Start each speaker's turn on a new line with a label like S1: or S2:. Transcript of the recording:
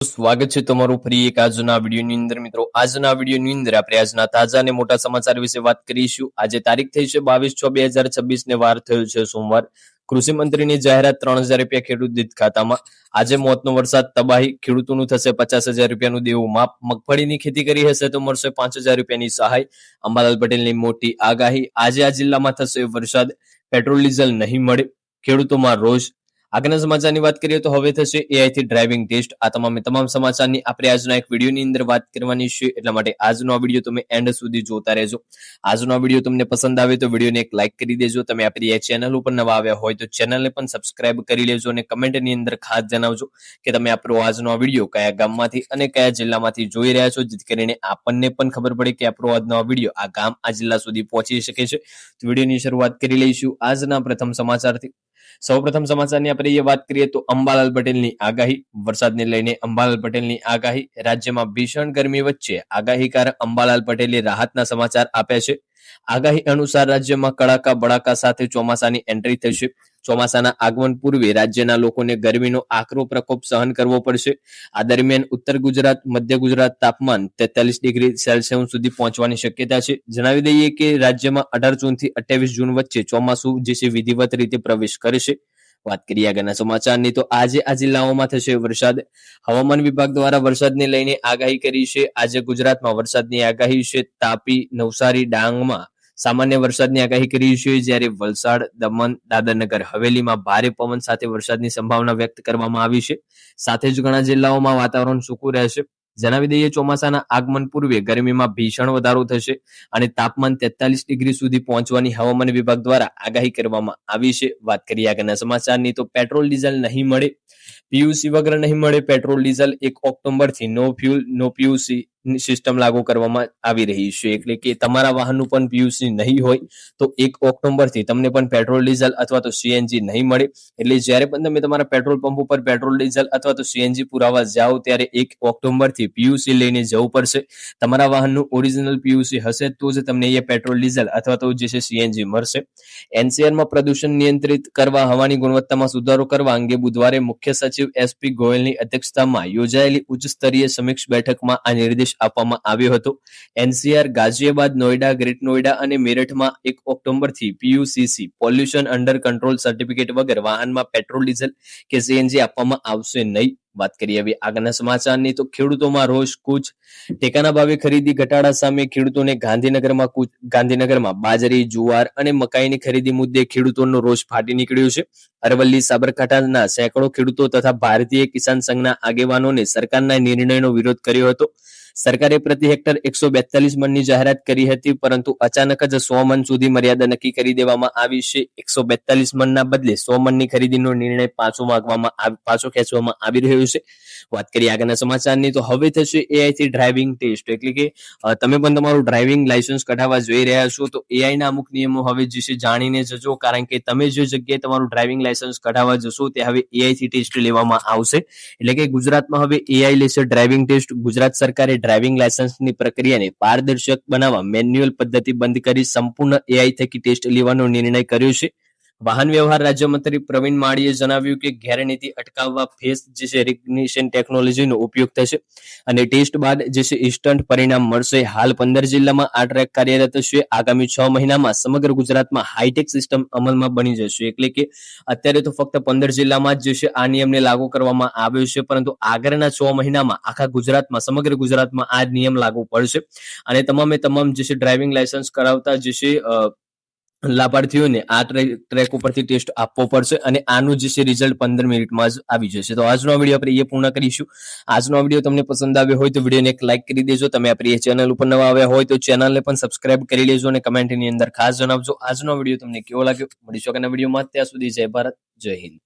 S1: સ્વાગત છે તમારું ફરી એક આજના વિડીયોની અંદર મિત્રો આજના વિડીયોની અંદર આપણે આજના તાજા અને મોટા સમાચાર વિશે વાત કરીશું। આજે તારીખ થઈ છે 22/6/2026 ને વાર થયો છે સોમવાર। કૃષિ મંત્રીની જાહેરાત 3000 રૂપિયા ખેડૂત દીઠ ખાતામાં। આજે મોતનો વરસાદ તબાહી, ખેડૂતોનું થશે 50,000 રૂપિયાનું દેવું માફ। મગફળીની ખેતી કરી હશે તો મળશે 5000 રૂપિયાની સહાય। અંબાલાલ પટેલની મોટી આગાહી। આજે આ જિલ્લામાં થશે વરસાદ, પેટ્રોલ ડીઝલ નહીં મળે, ખેડૂતોમાં રોષ। આગળના સમાચારની વાત કરીએ તો હવે થશે એઆઈ થી ડ્રાઇવિંગ ટેસ્ટ। આ તમામ સમાચારની આપણે આજના એક વિડીયોની અંદર વાત કરવાની છે, એટલા માટે આજનો આ વિડીયો તમે એન્ડ સુધી જોતા રહેજો। આજનો આ વિડીયો તમને પસંદ આવે તો વિડીયોને એક લાઇક કરી દેજો। તમે આપણી આ ચેનલ ઉપર નવા આવ્યા હોય તો ચેનલને પણ સબસ્ક્રાઇબ કરી લેજો અને કમેન્ટની અંદર ખાસ જણાવજો કે તમે આપણો આજનો આ વિડીયો કયા ગામમાંથી અને કયા જિલ્લામાંથી જોઈ રહ્યા છો, જેથી કરીને આપણને પણ ખબર પડે કે આપણો આજનો આ વિડીયો આ ગામ આ જિલ્લા સુધી પહોંચી શકે છે। તો વિડીયોની શરૂઆત કરી લઈશું આજના પ્રથમ સમાચારથી। સૌપ્રથમ સમાચારની આપણે એ વાત કરીએ તો અંબાલાલ પટેલની આગાહી। વરસાદને લઈને અંબાલાલ પટેલની આગાહી। રાજ્યમાં ભીષણ ગરમી વચ્ચે આગાહીકાર અંબાલાલ પટેલે રાહતના સમાચાર આપ્યા છે। આગાહી અનુસાર રાજ્યમાં કડાકા બડાકા સાથે ચોમાસાની એન્ટ્રી થશે। ચોમાસાના આગમન પૂર્વે રાજ્યના લોકોને ગરમીનો આકરો પ્રકોપ સહન કરવો પડશે। આ દરમિયાન ઉત્તર ગુજરાત, મધ્ય ગુજરાત તાપમાન 43 ડિગ્રી સેલ્સિયસ સુધી પહોંચવાની શક્યતા છે। જણાવી દઈએ કે રાજ્યમાં 18 જૂનથી 28 જૂન વચ્ચે ચોમાસું જે છે વિધિવત રીતે પ્રવેશ કરશે। વાત કરીએ આગળના સમાચારની તો આજે આ જિલ્લાઓમાં થશે વરસાદ। હવામાન વિભાગ દ્વારા વરસાદને લઈને આગાહી કરી છે। આજે ગુજરાતમાં વરસાદની આગાહી છે। તાપી, નવસારી, ડાંગમાં સામાન્ય વરસાદની આગાહી કરી છે, જ્યારે વલસાડ, દમણ, દાદરનગર હવેલીમાં ભારે પવન સાથે વરસાદની સંભાવના વ્યક્ત કરવામાં આવી છે। સાથે જ ઘણા જિલ્લાઓમાં વાતાવરણ સૂકું રહેશે। જણાવી દઈએ ચોમાસાના આગમન પૂર્વે ગરમીમાં ભીષણ વધારો થશે અને તાપમાન 43 ડિગ્રી સુધી પહોંચવાની હવામાન વિભાગ દ્વારા આગાહી કરવામાં આવી છે। વાત કરીએ આગળના સમાચારની તો પેટ્રોલ ડીઝલ નહીં મળે, પીયુસી વગર નહીં મળે પેટ્રોલ ડીઝલ। 1 ઓક્ટોબરથી નો ફ્યુલ નો પીયુસી સિસ્ટમ લાગુ કરવામાં આવી રહી છે, એટલે કે તમારા વાહનનું પણ પીયુસી નહીં હોય તો 1 ઓક્ટોબરથી તમને પણ પેટ્રોલ ડીઝલ અથવા તો સીએનજી નહીં મળે। એટલે જ્યારે પણ તમે તમારા પેટ્રોલ પંપ ઉપર પેટ્રોલ ડીઝલ અથવા તો સીએનજી પુરાવા જાઓ ત્યારે 1 ઓક્ટોબરથી પીયુસી લઈને જવું પડશે। તમારા વાહનનું ઓરિજિનલ પીયુસી હશે તો જ તમને એ પેટ્રોલ ડીઝલ અથવા તો જે છે સીએનજી મળશે। એનસીઆરમાં પ્રદૂષણ નિયંત્રિત કરવા, હવાની ગુણવત્તામાં સુધારો કરવા અંગે બુધવારે મુખ્ય સચિવ એસપી ગોયલની અધ્યક્ષતામાં યોજાયેલી ઉચ્ચ સ્તરીય સમીક્ષા બેઠકમાં આ નિર્દેશ આપવામાં આવ્યો હતો। એનસીઆર ગાઝિયાબાદ, નોઈડા, ગ્રેટ નોઈડા અને મેરઠમાં 1 ઓક્ટોબરથી પીયુસીસી પોલ્યુશન અંડર કંટ્રોલ સર્ટિફિકેટ વગર વાહનમાં પેટ્રોલ ડીઝલ કે સીએનજી આપવામાં આવશે નહીં। વાત કરીએ હવે આગળના સમાચારની તો ખેડૂતોમાં રોષ કૂચ। ટેકાના ભાવે ખરીદી ઘટાડા સામે ખેડૂતોને ગાંધીનગરમાં બાજરી, જુવાર અને મકાઈની ખરીદી મુદ્દે ખેડૂતોનો રોષ ફાટી નીકળ્યો છે। અરવલ્લી, સાબરકાંઠાના સેંકડો ખેડૂતો તથા ભારતીય કિસાન સંઘના આગેવાનોને સરકારના નિર્ણયનો વિરોધ કર્યો હતો। સરકારે પ્રતિ હેક્ટર 142 મણની જાહેરાત કરી હતી, પરંતુ અચાનક જ 100 મણ સુધી મર્યાદા નક્કી કરી દેવામાં આવી છે। 142 મણના બદલે 100 મણની ખરીદીનો નિર્ણય પાછો ખેંચવામાં આવી રહ્યો છે। વાત કરીએ આગળના સમાચારની તો હવે થશે એઆઈ થી ડ્રાઇવિંગ ટેસ્ટ, એટલે કે તમે પણ તમારું ડ્રાઇવિંગ લાયસન્સ કઢાવવા જઈ રહ્યા છો તો એઆઈ ના અમુક નિયમો હવે જે છે જાણીને જજો, કારણ કે તમે જે જગ્યાએ તમારું ડ્રાઇવિંગ લાયસન્સ કઢાવવા જશો તે હવે એઆઈ થી ટેસ્ટ લેવામાં આવશે। એટલે કે ગુજરાતમાં હવે એઆઈ લેશે ડ્રાઇવિંગ ટેસ્ટ। ગુજરાત સરકારે ડ્રાઇવિંગ લાયસન્સની પ્રક્રિયાને પારદર્શક બનાવવા મેન્યુઅલ પદ્ધતિ બંધ કરી સંપૂર્ણ એઆઈ થકી ટેસ્ટ લેવાનો નિર્ણય કર્યો છે। વાહન વ્યવહાર રાજ્યમંત્રી પ્રવીણ માળીએ જણાવ્યું કે ગેરરીતિ અટકાવવા ફેસ જે છે રિકગ્નિશન ટેકનોલોજીનો ઉપયોગ થશે અને ટેસ્ટ બાદ જે છે ઇન્સ્ટન્ટ પરિણામ મળશે। હાલ 15 જિલ્લામાં આ ટ્રેક કાર્યરત છે। આગામી 6 મહિનામાં સમગ્ર ગુજરાતમાં હાઈટેક સિસ્ટમ અમલમાં બની જશે। એટલે કે અત્યારે તો ફક્ત 15 જિલ્લામાં જ જે છે આ નિયમને લાગુ કરવામાં આવ્યો છે, પરંતુ આગળના 6 મહિનામાં આખા ગુજરાતમાં, સમગ્ર ગુજરાતમાં આ નિયમ લાગુ પડશે અને તમામ જે છે ડ્રાઇવિંગ લાયસન્સ કરાવતા જે છે લાભાર્થીઓને આ ટ્રેક ઉપરથી ટેસ્ટ આપવો પડશે અને આનું જે છે રિઝલ્ટ 15 મિનિટમાં જ આવી જશે। તો આજનો વિડીયો આપણે એ પૂર્ણ કરીશું। આજનો વિડીયો તમને પસંદ આવ્યો હોય તો વિડીયોને એક લાઇક કરી દેજો। તમે આપણી ચેનલ ઉપર નવા આવ્યા હોય તો ચેનલને પણ સબસ્ક્રાઇબ કરી લેજો અને કમેન્ટની અંદર ખાસ જણાવજો આજનો વિડીયો તમને કેવો લાગ્યો। મળીશું આગળના વિડીયોમાં, ત્યાં સુધી જય ભારત, જય હિન્દ।